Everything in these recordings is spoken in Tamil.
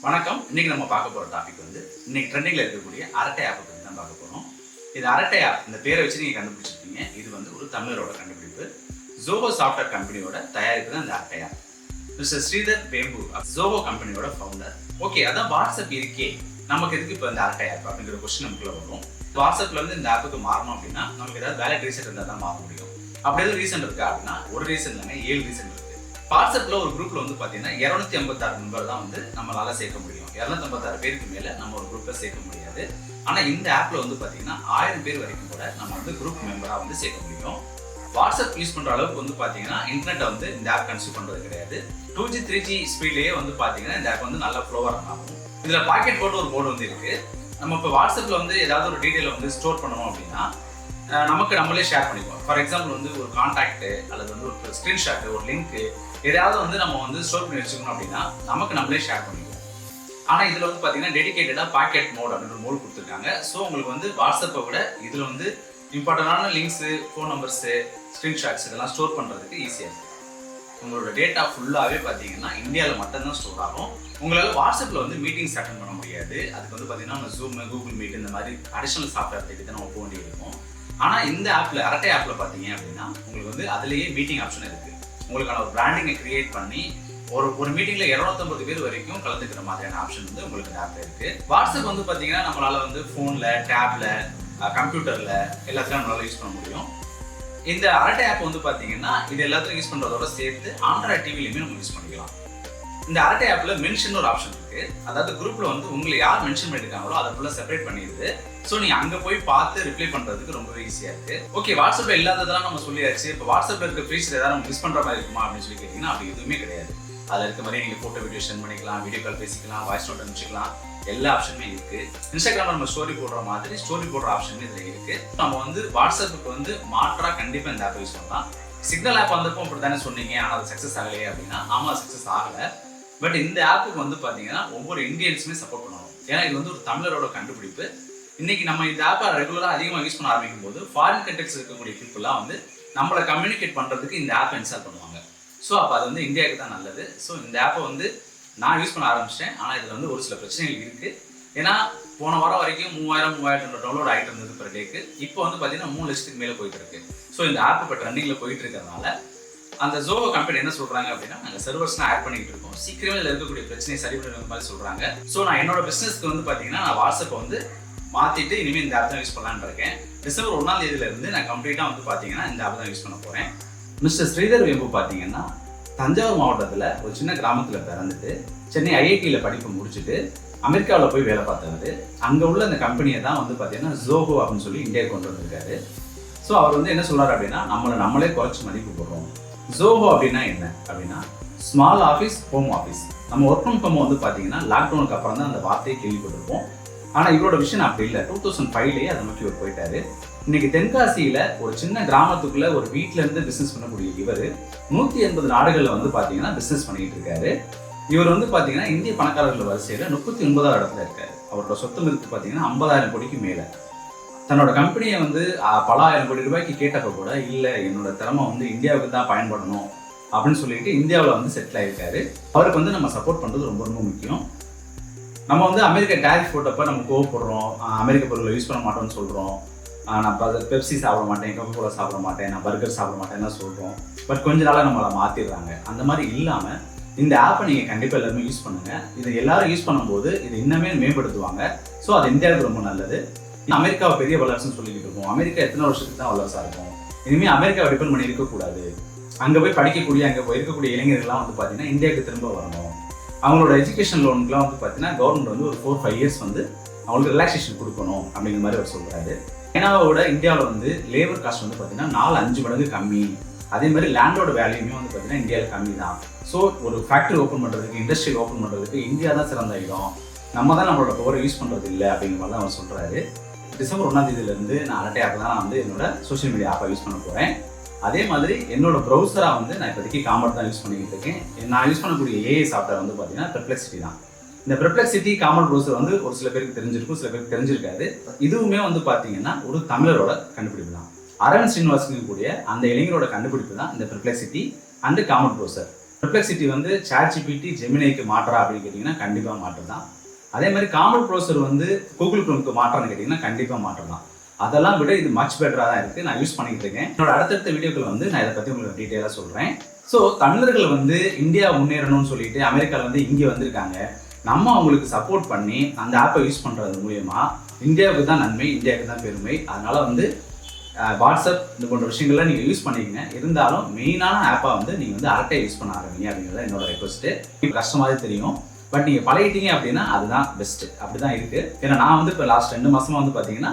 வணக்கம். இன்னைக்கு நம்ம பார்க்க போற டாபிக் வந்து இன்னைக்கு ட்ரெண்டிங்ல இருக்கக்கூடிய அரட்டை ஆப் பத்தி தான் பார்க்க போறோம். இது அரட்டை ஆப், இந்த பேரை வச்சு நீங்க கண்டுபிடிச்சிருக்கீங்க. இது வந்து ஒரு தமிழரோட கண்டுபிடிப்பு. ஜோஹோ சாஃப்ட்வேர் கம்பெனியோட தயாரிப்பு தான் இந்த அரட்டை ஆப். மிஸ்டர் ஸ்ரீதர் வேம்பு ஜோஹோ கம்பெனியோட ஃபவுண்டர். ஓகே, அதான் வாட்ஸ்அப் இருக்கே, நமக்கு எதுக்கு இப்போ இந்த அரட்டை ஆப் அப்படிங்கிற கொஸ்டின் நமக்குள்ள வரும். வாட்ஸ்அப்ல இருந்து இந்த ஆப்புக்கு மாறணும் அப்படின்னா நமக்கு ஏதாவது வேலிட் ரீசன் இருந்தால் தான் மாற முடியும். அப்படி எதுவும் ரீசன் இருக்கா அப்படின்னா ஒரு ரீசன் இல்லைங்க, 7 ரீசன் இருக்கு. வாட்ஸ்அப்ல ஒரு குரூப்ல வந்து பாத்தீங்கன்னா 256 மெம்பர் தான் வந்து நம்மளால சேர்க்க முடியும். 256 பேருக்கு மேல நம்ம ஒரு குரூப்ல சேர்க்க முடியாது. ஆனா இந்த ஆப்ல வந்து பாத்தீங்கன்னா 1000 பேர் வரைக்கும் கூட நம்ம வந்து குரூப் மெம்பரா வந்து சேர்க்க முடியும். வாட்ஸ்அப் யூஸ் பண்ற அளவுக்கு வந்து பாத்தீங்கன்னா இன்டர்நெட் வந்து இந்த ஆப் கன்சியூம் பண்றது கிடையாது. 2G 3G ஸ்பீட்லயே வந்து பாத்தீங்கன்னா இந்த ஆப் வந்து நல்லா ஃப்ளோவா ரன் ஆகும். இதுல பாக்கெட் போட்டு ஒரு மோட் வந்து இருக்கு. நம்ம இப்போ வாட்ஸ்அப்ல வந்து ஏதாவது ஒரு டீடைல் வந்து ஸ்டோர் பண்ணணும் அப்படின்னா நமக்கு நம்மளே ஷேர் பண்ணிக்குவோம். ஃபார் எக்ஸாம்பிள் வந்து ஒரு கான்டாக்ட் அல்லது வந்து ஒரு ஸ்கிரீன்ஷாட், ஒரு லிங்க் ஏதாவது வந்து நம்ம வந்து ஸ்டோர் பண்ணி வச்சுக்கணும் அப்படின்னா நமக்கு நம்மளே ஷேர் பண்ணிக்குவோம். ஆனால் இதில் வந்து பார்த்தீங்கன்னா டெடிகேட்டடாக பாக்கெட் மோட் அப்படின்ற மோட் கொடுத்துருக்காங்க. ஸோ உங்களுக்கு வந்து வாட்ஸ்அப்பை விட இதில் வந்து இம்பார்ட்டண்டான லிங்க்ஸு, ஃபோன் நம்பர்ஸு, ஸ்க்ரீன்ஷாட்ஸ் இதெல்லாம் ஸ்டோர் பண்ணுறதுக்கு ஈஸியாக இருக்குது. உங்களோட டேட்டா ஃபுல்லாகவே பார்த்தீங்கன்னா இந்தியாவில் மட்டும்தான் ஸ்டோர் ஆகும். உங்களால் வாட்ஸ்அப்பில் வந்து மீட்டிங்ஸ் அட்டன் பண்ண முடியாது. அதுக்கு வந்து பார்த்தீங்கன்னா நம்ம ஜூம், கூகுள் மீட் இந்த மாதிரி அடிஷனல் சாஃப்ட்வேர் தேடி தான் நம்ம போக வேண்டியிருக்கும். ஆனால் இந்த ஆப்பில், அரட்டை ஆப்பில் பார்த்தீங்க அப்படின்னா உங்களுக்கு வந்து அதுலேயே மீட்டிங் ஆப்ஷன் இருக்குது. உங்களுக்கான ஒரு பிராண்டிங்கை கிரியேட் பண்ணி ஒரு மீட்டிங்ல 250 பேர் வரைக்கும் கலந்துக்கிற மாதிரியான ஆப்ஷன் வந்து உங்களுக்கு இந்த ஆப்ல இருக்கு. வாட்ஸ்அப் வந்து பாத்தீங்கன்னா நம்மளால வந்து போன்ல, டேப்ல, கம்ப்யூட்டர்ல எல்லாத்தையும் நம்மளால யூஸ் பண்ண முடியும். இந்த அரட்டை ஆப் வந்து பாத்தீங்கன்னா இது எல்லாத்தையும் யூஸ் பண்றதோட சேர்த்து ஆண்ட்ராய்ட் டிவிலையுமே நம்ம யூஸ் பண்ணிக்கலாம். இந்த அரட்டை ஆப்ல மென்ஷன் ஒரு ஆப்ஷன் இருக்கு. அதாவது குரூப்ல வந்து உங்களை யார் மென்ஷன் பண்ணிருக்காங்களோ அதை ஃபுல்லா செப்பரேட் பண்ணிடுது. ஸோ நீங்க அங்க போய் பார்த்து ரிப்ளை பண்றதுக்கு ரொம்ப ஈஸியா இருக்கு. ஓகே, வாட்ஸ்அப்ல இல்லாததெல்லாம் நம்ம சொல்லியாச்சு. இப்போ வாட்ஸ்அப்ல இருக்க ஃபீச்சர் ஏதாவது நம்ம மிஸ் பண்ற மாதிரி இருக்குமா அப்படின்னு சொல்லி கேட்டீங்கன்னா அப்படி எதுவுமே கிடையாது. அதில் இருக்க மாதிரி நீங்க போட்டோ, வீடியோ சென்ட் பண்ணிக்கலாம், வீடியோ கால் பேசிக்கலாம், வாய்ஸ் நோட் அனுப்பிச்சிக்கலாம், எல்லா ஆப்ஷனுமே இருக்கு. இன்ஸ்டாகிராம்ல நம்ம ஸ்டோரி போடுற மாதிரி ஸ்டோரி போடுற ஆப்ஷனுமே இதுல இருக்கு. நம்ம வந்து வாட்ஸ்அப்புக்கு வந்து மாற்றா கண்டிப்பா இந்த ஆப் யூஸ் பண்ணலாம். சிக்னல் ஆப் வந்தப்போ அப்படித்தானே சொன்னீங்க, ஆனால் அது சக்சஸ் ஆகலையே அப்படின்னா ஆமா, சக்சஸ் ஆகல. பட் இந்த ஆப்புக்கு வந்து பாத்தீங்கன்னா ஒவ்வொரு இந்தியன்ஸுமே சப்போர்ட் பண்ணணும். ஏன்னா இது வந்து ஒரு தமிழரோட கண்டுபிடிப்பு. இன்னைக்கு நம்ம இந்த ஆப்பை ரெகுலரா அதிகமாக யூஸ் பண்ண ஆரம்பிக்கும் போது ஃபாரின் கண்ட்ரிஸ் இருக்கக்கூடிய பீப்புளெலாம் வந்து நம்மளை கம்யூனிகேட் பண்றதுக்கு இந்த ஆப்பை இன்ஸ்டால் பண்ணுவாங்க. ஸோ அப்போ அது வந்து இந்தியாவுக்கு தான் நல்லது. ஸோ இந்த ஆப்பை வந்து நான் யூஸ் பண்ண ஆரம்பிச்சிட்டேன். ஆனால் இதில் வந்து ஒரு சில பிரச்சனைகள் இருக்கு. ஏன்னா போன வாரம் வரைக்கும் 3000 டவுன்லோட் ஆகிட்டு இருந்தது பெர் டேக்கு. இப்போ வந்து பார்த்தீங்கன்னா 3 லட்சத்துக்கு மேலே போயிட்டு இருக்கு. ஸோ இந்த ஆப் இப்போ ட்ரெண்டிங்கில் போயிட்டு இருக்கிறதுனால அந்த ஜோஹோ கம்பெனி என்ன சொல்றாங்க அப்படின்னா நாங்கள் சர்வர்ஸ்லாம் ஆட் பண்ணிட்டு இருக்கோம், சீக்கிரமே இதில் இருக்கக்கூடிய பிரச்சனையை சரி பண்ணுற மாதிரி சொல்றாங்க. ஸோ நான் என்னோட பிஸ்னஸ்க்கு வந்து பார்த்தீங்கன்னா நான் வாட்ஸ்அப்பை வந்து மாற்றிட்டு இனிமேல் இந்த ஆப் தான் யூஸ் பண்ணலான்னு இருக்கேன். டிசம்பர் 1ஆம் தேதியிலேருந்து நான் கம்ப்ளீட்டாக வந்து பார்த்தீங்கன்னா இந்த ஆப் தான் யூஸ் பண்ண போகிறேன். மிஸ்டர் ஸ்ரீதர் வேம்பு பார்த்தீங்கன்னா தஞ்சாவூர் மாவட்டத்தில் ஒரு சின்ன கிராமத்தில் பிறந்துட்டு சென்னை ஐஐடியில் படிப்பு முடிச்சுட்டு அமெரிக்காவில் போய் வேலை பார்த்தவர். அங்கே உள்ள அந்த கம்பெனியை தான் வந்து பார்த்தீங்கன்னா ஜோஹோ அப்படின்னு சொல்லி இந்தியாவுக்கு கொண்டு வந்திருக்காரு. ஸோ அவர் வந்து என்ன சொல்கிறார் அப்படின்னா நம்மளே குறைச்சி மதிப்பு போடுறோம். ஜோஹோ அப்படின்னா என்ன அப்படின்னா ஸ்மால் ஆஃபீஸ், ஹோம் ஆஃபீஸ். நம்ம ஒர்க் ஃப்ரம் ஹோம் வந்து பார்த்தீங்கன்னா லாக்டவுனுக்கு அப்புறம் தான் அந்த வார்த்தையை கேள்விப்பட்டிருப்போம். ஆனால் இவரோட விஷயம் அப்படி இல்லை. 2005லேயே அதை நோக்கி இவர் போயிட்டாரு. இன்னைக்கு தென்காசியில ஒரு சின்ன கிராமத்துக்குள்ள ஒரு வீட்டுல இருந்து பிசினஸ் பண்ணக்கூடிய இவர் 180 நாடுகள்ல வந்து பாத்தீங்கன்னா பிசினஸ் பண்ணிட்டு இருக்காரு. இவர் வந்து பாத்தீங்கன்னா இந்திய பணக்காரர்கள் வரிசையில 39வது இடத்துல இருக்காரு. அவரோட சொத்து மதிப்பு பாத்தீங்கன்னா 50,000 கோடிக்கு மேல. தன்னோட கம்பெனியை வந்து பல ஆயிரம் கோடி ரூபாய்க்கு கேட்டப்ப கூட இல்ல, என்னோட திறமை வந்து இந்தியாவுக்கு தான் பயன்படணும் அப்படின்னு சொல்லிட்டு இந்தியாவில் வந்து செட்டில் ஆயிருக்காரு. அவருக்கு வந்து நம்ம சப்போர்ட் பண்றது ரொம்ப ரொம்ப முக்கியம். நம்ம வந்து அமெரிக்கா டேரிஃப் போட்டப்ப நம்ம கோவப்படுறோம், அமெரிக்க பொருளை யூஸ் பண்ண மாட்டோம்னு சொல்றோம், நான் பெப்சி சாப்பிட மாட்டேன், கோகோ கோலா சாப்பிட மாட்டேன், நான் பர்கர் சாப்பிட மாட்டேன்னு சொல்றோம். பட் கொஞ்ச நாளாக நம்மளை மாத்திடுறாங்க. அந்த மாதிரி இல்லாம இந்த ஆப்பை நீங்க கண்டிப்பா எல்லாருமே யூஸ் பண்ணுங்க. இது எல்லாரும் யூஸ் பண்ணும்போது இது இன்னமே மேம்படுத்துவாங்க. ஸோ அது இந்தியாவுக்கு ரொம்ப நல்லது. அமெரிக்காவை பெரிய வல்லரசுன்னு சொல்லிக்கிட்டு இருக்கோம். அமெரிக்கா எத்தனை வருஷத்துக்கு தான் வல்லரசா இருக்கும். இனிமேல் அமெரிக்காவை டிபெண்ட் பண்ணி இருக்கக்கூடாது. அங்கே போய் படிக்கக்கூடிய, அங்கே போய் இருக்கக்கூடிய இளைஞர்கள்லாம் வந்து பார்த்தீங்கன்னா இந்தியாவுக்கு திரும்ப வரணும். அவங்களோட எஜுகேஷன் லோனுக்குலாம் வந்து பார்த்தீங்கன்னா கவர்மெண்ட் வந்து ஒரு 4-5 இயர்ஸ் வந்து அவங்களுக்கு ரிலாக்ஸேஷன் கொடுக்கணும் அப்படிங்கிற மாதிரி அவர் சொல்றாரு. சைனாவோட இந்தியாவில் வந்து லேபர் காஸ்ட் வந்து பார்த்தீங்கன்னா 4-5 மடங்கு கம்மி. அதே மாதிரி லேண்டோட வேல்யூமே வந்து பார்த்தீங்கன்னா இந்தியாவில் கம்மி தான். ஸோ ஒரு ஃபேக்ட்ரி ஓப்பன் பண்ணுறதுக்கு, இண்டஸ்ட்ரியல் ஓப்பன் பண்ணுறதுக்கு இந்தியா தான் சிறந்த இடம். நம்ம தான் நம்மளோட பவரை யூஸ் பண்ணுறது இல்லை அப்படிங்கிற மாதிரி தான் அவர் சொல்கிறாரு. டிசம்பர் 1ஆம் தேதியிலேருந்து நான் அரட்டை ஆப் தான் நான் வந்து என்னோட சோஷியல் மீடியா ஆப்பை யூஸ் பண்ண போகிறேன். அதே மாதிரி என்னோட ப்ரௌசராக வந்து நான் இப்போதைக்கு காமர்ஸ் தான் யூஸ் பண்ணிக்கிட்டு இருக்கேன். நான் யூஸ் பண்ணக்கூடிய ஏஐ சாஃப்ட்வேர் வந்து பார்த்தீங்கன்னா பெர்ப்ளெக்சிட்டி தான். இந்த பெர்ப்ளெக்சிட்டி காமன் ப்ரௌசர் வந்து ஒரு சில பேருக்கு தெரிஞ்சிருக்கும், சில பேருக்கு தெரிஞ்சிருக்காது. இதுவுமே வந்து பார்த்தீங்கன்னா ஒரு தமிழரோட கண்டுபிடிப்பு தான். அரவிந்த் ஸ்ரீனிவாசன் கூடிய அந்த இளைஞரோட கண்டுபிடிப்பு தான் இந்த Perplexity and common browser. Perplexity வந்து ChatGPT ஜெமினிக்கு மாற்றா அப்படின்னு கேட்டிங்கன்னா கண்டிப்பாக மாற்று தான். அதே மாதிரி காமன் ப்ரௌசர் வந்து கூகுள் குரோமுக்கு மாற்றான்னு கேட்டிங்கன்னா கண்டிப்பாக மாற்று தான். அதெல்லாம் விட இது மச் பெட்டராக தான் இருக்குது. நான் யூஸ் பண்ணிகிட்டு இருக்கேன். என்னோட அடுத்தடுத்த வீடியோக்கள் வந்து நான் இதை பற்றி உங்களுக்கு டீட்டெயிலாக சொல்கிறேன். ஸோ தமிழர்கள் வந்து இந்தியா முன்னேறணும்னு சொல்லிட்டு அமெரிக்காவில் வந்து இங்கே வந்திருக்காங்க. நம்ம அவங்களுக்கு சப்போர்ட் பண்ணி அந்த ஆப்பை யூஸ் பண்ணுறது மூலயமா இந்தியாவுக்கு தான் நன்மை, இந்தியாவுக்கு தான் பெருமை. அதனால் வந்து வாட்ஸ்அப் இந்த போன்ற விஷயங்கள்லாம் நீங்கள் யூஸ் பண்ணிக்கங்க. இருந்தாலும் மெயினான ஆப்பாக வந்து நீங்கள் வந்து அரட்டை யூஸ் பண்ண ஆரம்பிங்க அப்படிங்கிறத என்னோட ரெக்வஸ்ட்டு. இப்போ கஷ்டமாகவே தெரியும், பட் நீங்கள் பழகிட்டீங்க அப்படின்னா அதுதான் பெஸ்ட்டு. அப்படி தான் இருக்குது. ஏன்னா நான் வந்து இப்போ லாஸ்ட் 2 மாதமாக வந்து பார்த்தீங்கன்னா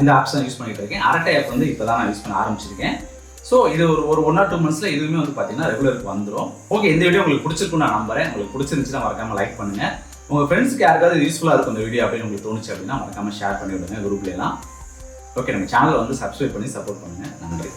இந்த ஆப்ஸ் தான் யூஸ் பண்ணிகிட்டு இருக்கேன். அரட்டை ஆப் வந்து இப்போ தான் நான் யூஸ் பண்ண ஆரம்பிச்சிருக்கேன். ஸோ இது ஒரு 1 or 2 monthsல இதுவுமே வந்து பார்த்தீங்கன்னா ரெகுலருக்கு வந்துடும். ஓகே, இந்த வீடியோ உங்களுக்கு பிடிச்சிருக்குன்னு நான் நம்புறேன். உங்களுக்கு பிடிச்சிருந்துச்சுன்னா மறக்காமல் லைக் பண்ணுங்கள். உங்கள் ஃப்ரெண்ட்ஸுக்கு யாருக்காவது யூஸ்ஃபுல்லாக இருக்கும் இந்த வீடியோ அப்படின்னு உங்களுக்கு தோணுச்சு அப்படின்னா மறக்காமல் ஷேர் பண்ணி விடுங்க குரூப்லாம். ஓகே, நம்ம சேனலை வந்து சப்ஸ்கிரைப் பண்ணி சப்போர்ட் பண்ணுங்கள். நன்றி.